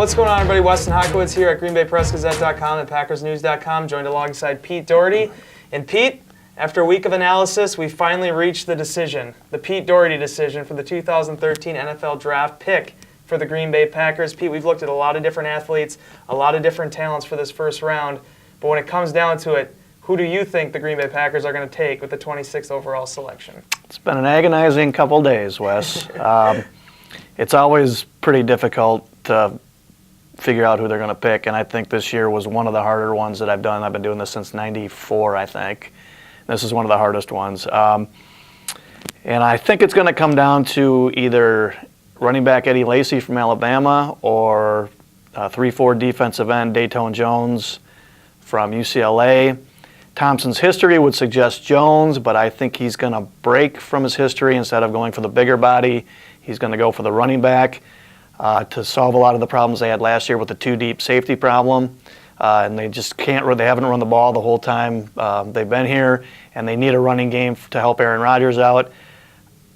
What's going on, everybody? Weston Hockowitz here at Green Bay Press-Gazette.com and PackersNews.com, joined alongside Pete Dougherty. And Pete, after a week of analysis, we finally reached the decision, the Pete Dougherty decision for the 2013 NFL Draft pick for the Green Bay Packers. Pete, we've looked at a lot of different athletes, a lot of different talents for this first round, but when it comes down to it, who do you think the Green Bay Packers are going to take with the 26th overall selection? It's been an agonizing couple days, Wes. It's always pretty difficult to figure out who they're going to pick, and I think this year was one of the harder ones that I've done. I've been doing this since '94, I think. This is one of the hardest ones. And I think it's going to come down to either running back Eddie Lacy from Alabama or 3-4 defensive end Dayton Jones from UCLA. Thompson's history would suggest Jones, but I think he's going to break from his history. Instead of going for the bigger body, he's going to go for the running back to solve a lot of the problems they had last year with the two-deep safety problem. And they just can't. They haven't run the ball the whole time they've been here, and they need a running game to help Aaron Rodgers out.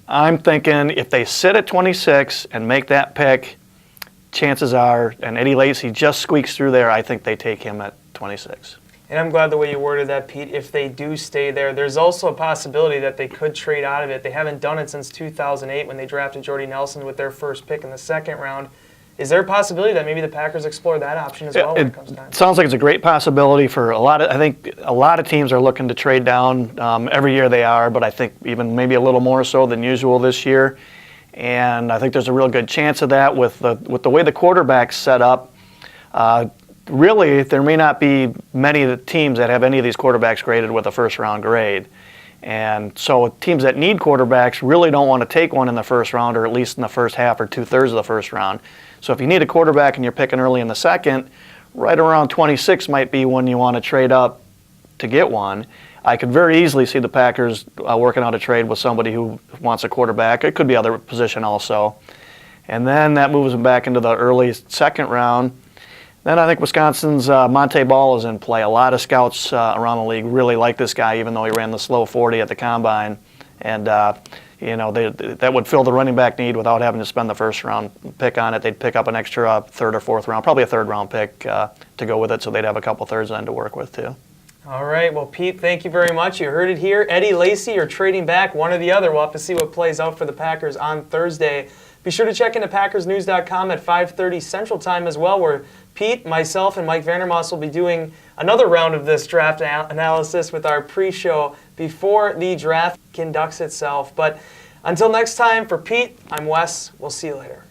I'm thinking if they sit at 26 and make that pick, chances are, and Eddie Lacy just squeaks through there, I think they take him at 26. And I'm glad the way you worded that, Pete. If they do stay there, there's also a possibility that they could trade out of it. They haven't done it since 2008 when they drafted Jordy Nelson with their first pick in the second round. Is there a possibility that maybe the Packers explore that option as well when it comes time? It sounds like it's a great possibility for a lot of. I think a lot of teams are looking to trade down. Every year they are, but I think even maybe a little more so than usual this year. And I think there's a real good chance of that with the way the quarterback's set up. Really, there may not be many of the teams that have any of these quarterbacks graded with a first-round grade. And so teams that need quarterbacks really don't want to take one in the first round, or at least in the first half or two-thirds of the first round. So if you need a quarterback and you're picking early in the second, right around 26 might be when you want to trade up to get one. I could very easily see the Packers working out a trade with somebody who wants a quarterback. It could be other position also. And then that moves them back into the early second round. Then I think Wisconsin's Monte Ball is in play. A lot of scouts around the league really like this guy, even though he ran the slow 40 at the combine. And that would fill the running back need without having to spend the first round pick on it. They'd pick up an extra third or fourth round, probably a third round pick to go with it, so they'd have a couple thirds then to work with too. All right, well, Pete, thank you very much. You heard it here. Eddie Lacy or trading back, one or the other. We'll have to see what plays out for the Packers on Thursday. Be sure to check into PackersNews.com at 5:30 Central Time as well, where Pete, myself, and Mike Vandermoss will be doing another round of this draft analysis with our pre-show before the draft conducts itself. But until next time, for Pete, I'm Wes. We'll see you later.